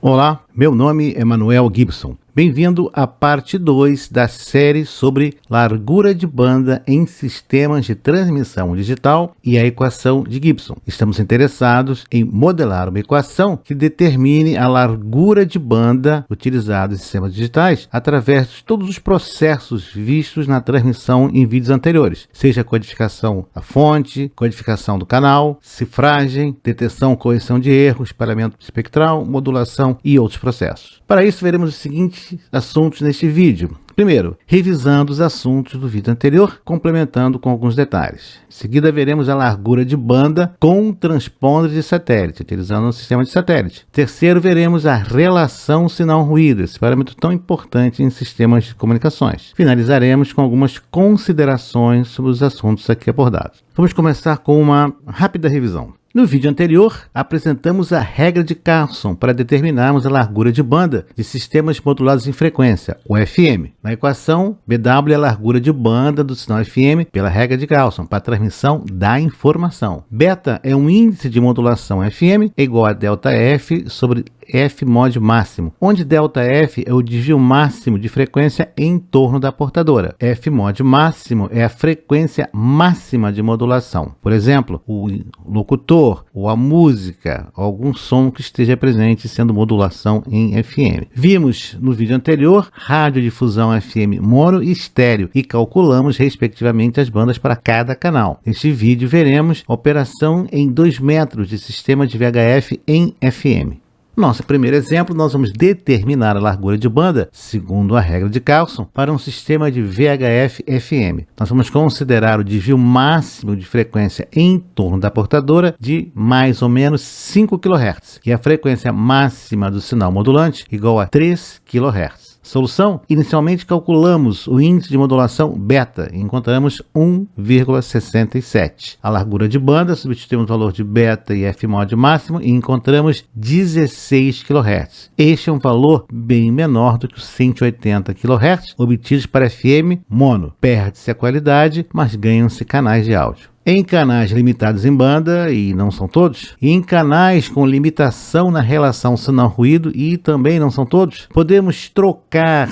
Olá, meu nome é Manuel Gibson. Bem-vindo à parte 2 da série sobre largura de banda em sistemas de transmissão digital e a equação de Gibson. Estamos interessados em modelar uma equação que determine a largura de banda utilizada em sistemas digitais através de todos os processos vistos na transmissão em vídeos anteriores, seja a codificação da fonte, codificação do canal, cifragem, detecção, correção de erros, espalhamento espectral, modulação e outros processos. Para isso, veremos os seguintes assuntos neste vídeo. Primeiro, revisando os assuntos do vídeo anterior, complementando com alguns detalhes. Em seguida, veremos a largura de banda com transponder de satélite, utilizando um sistema de satélite. Terceiro, veremos a relação sinal-ruído, esse parâmetro tão importante em sistemas de comunicações. Finalizaremos com algumas considerações sobre os assuntos aqui abordados. Vamos começar com uma rápida revisão. No vídeo anterior, apresentamos a regra de Carlson para determinarmos a largura de banda de sistemas modulados em frequência, o FM. Na equação, BW é a largura de banda do sinal FM pela regra de Carlson para a transmissão da informação. Beta é um índice de modulação FM igual a ΔF sobre F mod máximo, onde ΔF é o desvio máximo de frequência em torno da portadora. F mod máximo é a frequência máxima de modulação. Por exemplo, o locutor ou a música, algum som que esteja presente sendo modulação em FM. Vimos no vídeo anterior radiodifusão FM mono e estéreo e calculamos respectivamente as bandas para cada canal. Neste vídeo veremos a operação em 2 metros de sistema de VHF em FM. Nosso primeiro exemplo, nós vamos determinar a largura de banda, segundo a regra de Carlson, para um sistema de VHF-FM. Nós vamos considerar o desvio máximo de frequência em torno da portadora de mais ou menos 5 kHz, e a frequência máxima do sinal modulante igual a 3 kHz. Solução? Inicialmente calculamos o índice de modulação beta e encontramos 1,67. A largura de banda, substituímos o valor de beta e F mod máximo e encontramos 16 kHz. Este é um valor bem menor do que os 180 kHz obtidos para FM mono. Perde-se a qualidade, mas ganham-se canais de áudio. Em canais limitados em banda, e não são todos, e em canais com limitação na relação sinal-ruído, e também não são todos, podemos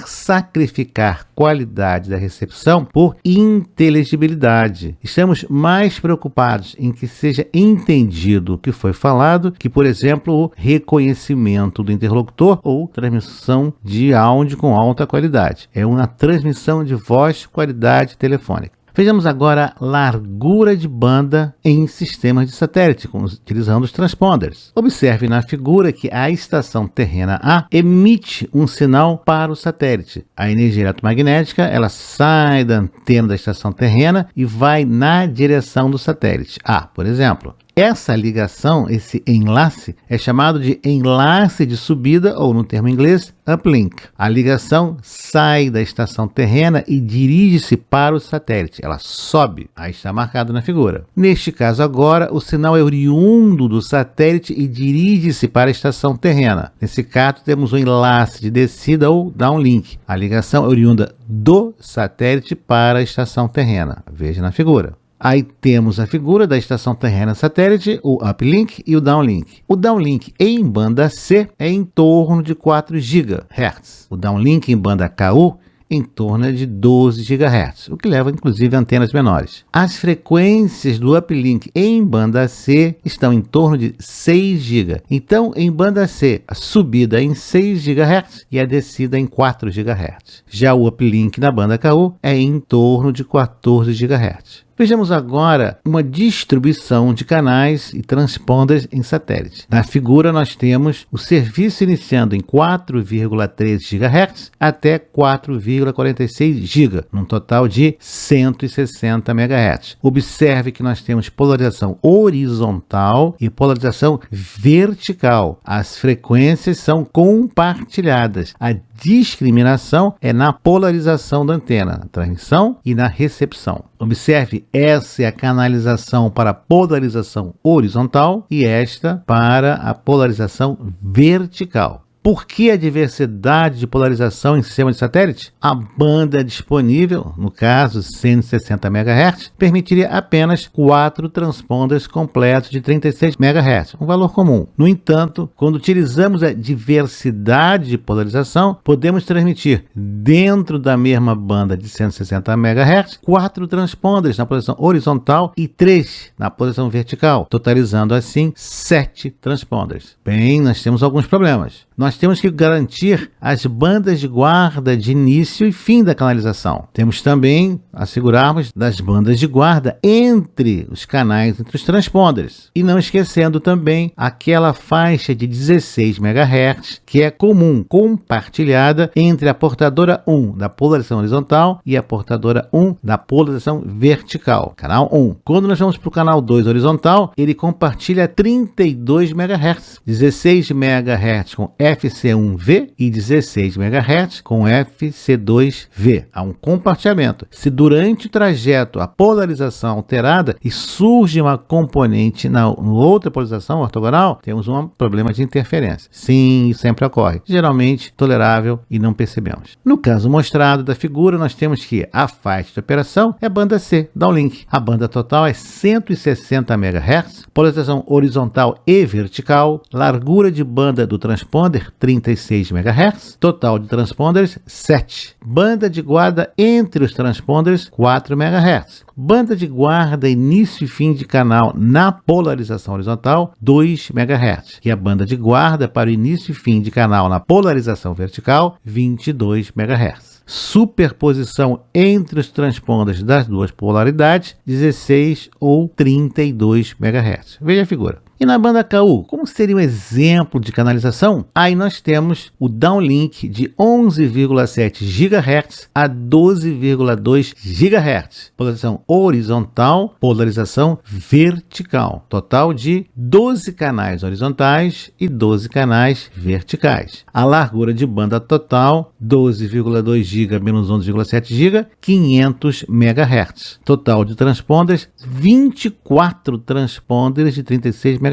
sacrificar qualidade da recepção por inteligibilidade. Estamos mais preocupados em que seja entendido o que foi falado que, por exemplo, o reconhecimento do interlocutor ou transmissão de áudio com alta qualidade. É uma transmissão de voz qualidade telefônica. Vejamos agora a largura de banda em sistemas de satélite, utilizando os transponders. Observe na figura que a estação terrena A emite um sinal para o satélite. A energia eletromagnética ela sai da antena da estação terrena e vai na direção do satélite A, por exemplo. Essa ligação, esse enlace, é chamado de enlace de subida ou, no termo inglês, uplink. A ligação sai da estação terrena e dirige-se para o satélite. Ela sobe, aí está marcado na figura. Neste caso agora, o sinal é oriundo do satélite e dirige-se para a estação terrena. Nesse caso, temos um enlace de descida ou downlink. A ligação é oriunda do satélite para a estação terrena. Veja na figura. Aí temos a figura da estação terrena satélite, o uplink e o downlink. O downlink em banda C é em torno de 4 GHz. O downlink em banda KU em torno de 12 GHz, o que leva inclusive a antenas menores. As frequências do uplink em banda C estão em torno de 6 GHz. Então, em banda C, a subida é em 6 GHz e a descida em 4 GHz. Já o uplink na banda KU é em torno de 14 GHz. Vejamos agora uma distribuição de canais e transponders em satélite. Na figura nós temos o serviço iniciando em 4,13 GHz até 4,46 GHz, num total de 160 MHz. Observe que nós temos polarização horizontal e polarização vertical. As frequências são compartilhadas. A discriminação é na polarização da antena, na transmissão e na recepção. Observe, essa é a canalização para a polarização horizontal e esta para a polarização vertical. Por que a diversidade de polarização em sistema de satélite? A banda disponível, no caso 160 MHz, permitiria apenas 4 transponders completos de 36 MHz, um valor comum. No entanto, quando utilizamos a diversidade de polarização, podemos transmitir dentro da mesma banda de 160 MHz 4 transponders na posição horizontal e 3 na posição vertical, totalizando assim 7 transponders. Bem, nós temos alguns problemas. Nós temos que garantir as bandas de guarda de início e fim da canalização. Temos também assegurarmos das bandas de guarda entre os canais, entre os transponders. E não esquecendo também aquela faixa de 16 MHz que é comum, compartilhada entre a portadora 1 da polarização horizontal e a portadora 1 da polarização vertical, canal 1. Quando nós vamos para o canal 2 horizontal, ele compartilha 32 MHz, 16 MHz com FC1V e 16 MHz com FC2V. Há um compartilhamento. Se durante o trajeto a polarização alterada e surge uma componente na outra polarização ortogonal, temos um problema de interferência. Sim, isso sempre ocorre. Geralmente tolerável e não percebemos. No caso mostrado da figura, nós temos que a faixa de operação é banda C, downlink. A banda total é 160 MHz, polarização horizontal e vertical, largura de banda do transponder 36 MHz, total de transponders 7. Banda de guarda entre os transponders 4 MHz. Banda de guarda início e fim de canal na polarização horizontal 2 MHz. E a banda de guarda para o início e fim de canal na polarização vertical 22 MHz. Superposição entre os transponders das duas polaridades 16 ou 32 MHz. Veja a figura. E na banda KU, como seria um exemplo de canalização? Aí nós temos o downlink de 11,7 GHz a 12,2 GHz. Polarização horizontal, polarização vertical. Total de 12 canais horizontais e 12 canais verticais. A largura de banda total, 12,2 GB menos 11,7 GB, 500 MHz. Total de transponders, 24 transponders de 36 MHz.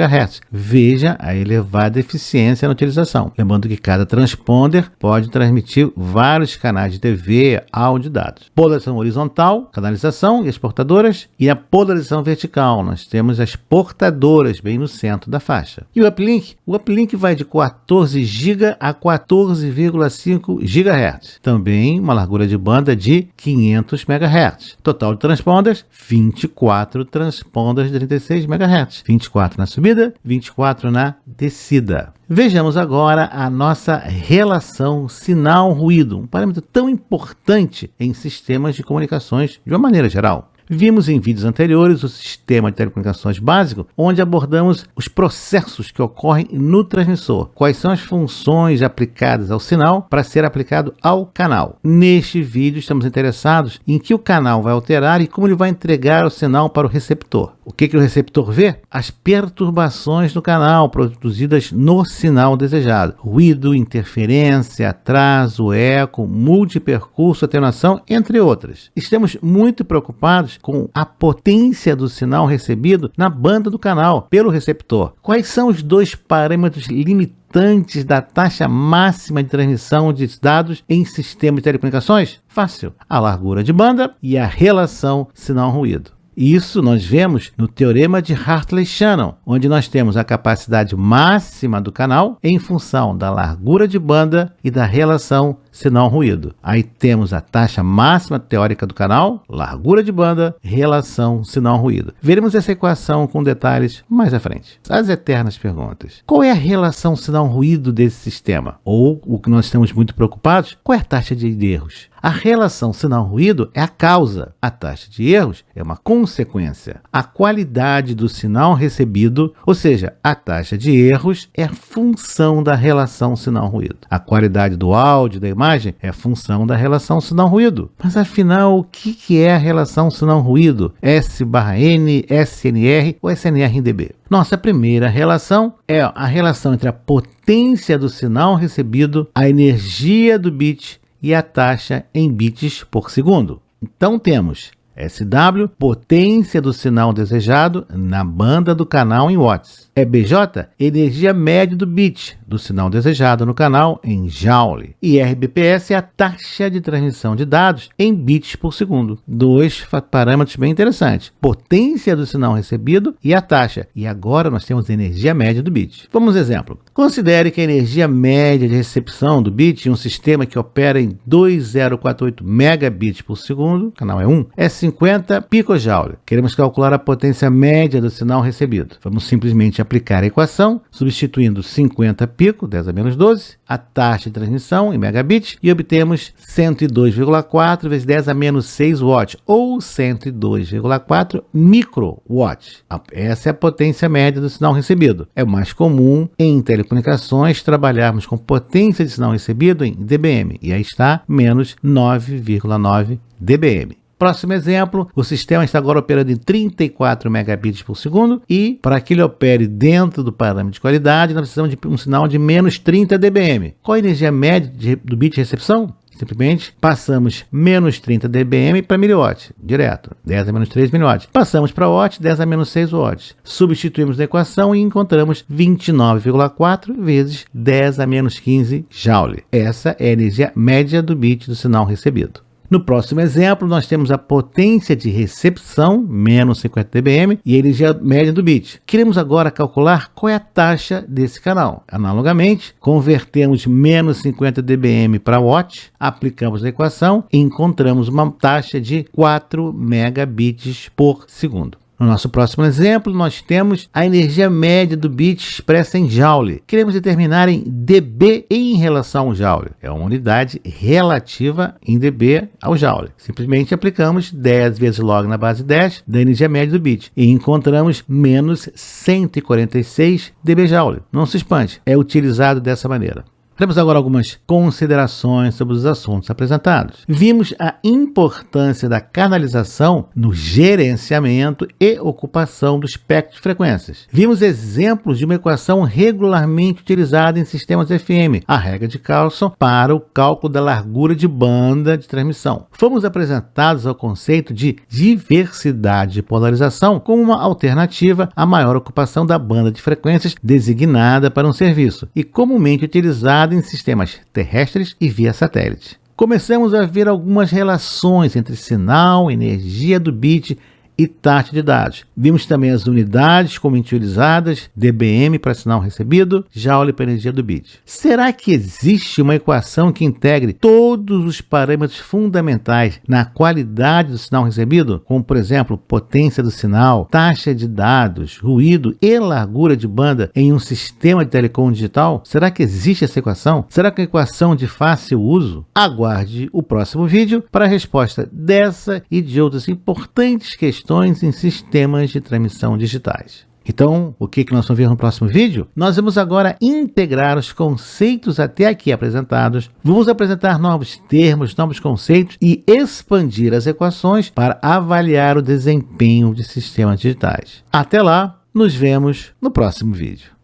Veja a elevada eficiência na utilização. Lembrando que cada transponder pode transmitir vários canais de TV, áudio e dados. Polarização horizontal, canalização e as portadoras. E a polarização vertical, nós temos as portadoras bem no centro da faixa. E o uplink? O uplink vai de 14 GB a 14,5 GHz. Também uma largura de banda de 500 MHz. Total de transponders, 24 transponders de 36 MHz. 24 na subida, 24 na descida. Vejamos agora a nossa relação sinal-ruído, um parâmetro tão importante em sistemas de comunicações de uma maneira geral. Vimos em vídeos anteriores o sistema de telecomunicações básico, onde abordamos os processos que ocorrem no transmissor. Quais são as funções aplicadas ao sinal para ser aplicado ao canal. Neste vídeo estamos interessados em que o canal vai alterar e como ele vai entregar o sinal para o receptor. O que o receptor vê? As perturbações do canal produzidas no sinal desejado. Ruído, interferência, atraso, eco, multipercurso, atenuação, entre outras. Estamos muito preocupados com a potência do sinal recebido na banda do canal pelo receptor. Quais são os dois parâmetros limitantes da taxa máxima de transmissão de dados em sistema de telecomunicações? Fácil. A largura de banda e a relação sinal-ruído. Isso nós vemos no teorema de Hartley-Shannon, onde nós temos a capacidade máxima do canal em função da largura de banda e da relação sinal-ruído. Aí temos a taxa máxima teórica do canal, largura de banda, relação sinal-ruído. Veremos essa equação com detalhes mais à frente. As eternas perguntas. Qual é a relação sinal-ruído desse sistema? Ou, o que nós estamos muito preocupados, qual é a taxa de erros? A relação sinal-ruído é a causa. A taxa de erros é uma consequência. A qualidade do sinal recebido, ou seja, a taxa de erros, é a função da relação sinal-ruído. A qualidade do áudio, da imagem, é a função da relação sinal-ruído. Mas afinal, o que é a relação sinal-ruído? S/N, SNR ou SNR em dB? Nossa primeira relação é a relação entre a potência do sinal recebido, a energia do bit e a taxa em bits por segundo. Então temos SW, potência do sinal desejado na banda do canal em watts. EBJ, energia média do bit do sinal desejado no canal em Joule. E RBPS é a taxa de transmissão de dados em bits por segundo. Dois parâmetros bem interessantes: potência do sinal recebido e a taxa. E agora nós temos a energia média do bit. Vamos um exemplo. Considere que a energia média de recepção do bit em um sistema que opera em 2048 megabits por segundo, canal é 1, é 50 picojoule. Queremos calcular a potência média do sinal recebido. Vamos simplesmente aplicar a equação, substituindo 50 pico, 10 a menos 12, a taxa de transmissão em megabits, e obtemos 102,4 vezes 10 a menos 6 watts, ou 102,4 microwatt. Essa é a potência média do sinal recebido. É mais comum em telecomunicações trabalharmos com potência de sinal recebido em dBm, e aí está menos 9,9 dBm. Próximo exemplo, o sistema está agora operando em 34 megabits por segundo e, para que ele opere dentro do parâmetro de qualidade, nós precisamos de um sinal de menos 30 dBm. Qual a energia média do bit de recepção? Simplesmente passamos menos 30 dBm para miliwatt, direto, 10 a menos 3 miliwatts. Passamos para watt, 10 a menos 6 watts. Substituímos na equação e encontramos 29,4 vezes 10 a menos 15 joule. Essa é a energia média do bit do sinal recebido. No próximo exemplo, nós temos a potência de recepção, menos 50 dBm, e a energia média do bit. Queremos agora calcular qual é a taxa desse canal. Analogamente, convertemos menos 50 dBm para watt, aplicamos a equação e encontramos uma taxa de 4 megabits por segundo. No nosso próximo exemplo, nós temos a energia média do bit expressa em joule. Queremos determinar em dB em relação ao joule. É uma unidade relativa em dB ao joule. Simplesmente aplicamos 10 vezes log na base 10 da energia média do bit e encontramos menos 146 dB joule. Não se espante, é utilizado dessa maneira. Temos agora algumas considerações sobre os assuntos apresentados. Vimos a importância da canalização no gerenciamento e ocupação do espectro de frequências. Vimos exemplos de uma equação regularmente utilizada em sistemas FM, a regra de Carlson, para o cálculo da largura de banda de transmissão. Fomos apresentados ao conceito de diversidade de polarização como uma alternativa à maior ocupação da banda de frequências designada para um serviço e comumente utilizada em sistemas terrestres e via satélite. Começamos a ver algumas relações entre sinal, energia do bit e taxa de dados. Vimos também as unidades comumente utilizadas, dBm para sinal recebido, joule para energia do bit. Será que existe uma equação que integre todos os parâmetros fundamentais na qualidade do sinal recebido, como por exemplo, potência do sinal, taxa de dados, ruído e largura de banda em um sistema de telecom digital? Será que existe essa equação? Será que é uma equação de fácil uso? Aguarde o próximo vídeo para a resposta dessa e de outras importantes questões em sistemas de transmissão digitais. Então, o que nós vamos ver no próximo vídeo? Nós vamos agora integrar os conceitos até aqui apresentados, vamos apresentar novos termos, novos conceitos e expandir as equações para avaliar o desempenho de sistemas digitais. Até lá, nos vemos no próximo vídeo.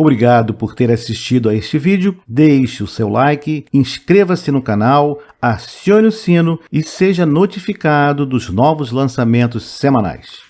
Obrigado por ter assistido a este vídeo, deixe o seu like, inscreva-se no canal, acione o sino e seja notificado dos novos lançamentos semanais.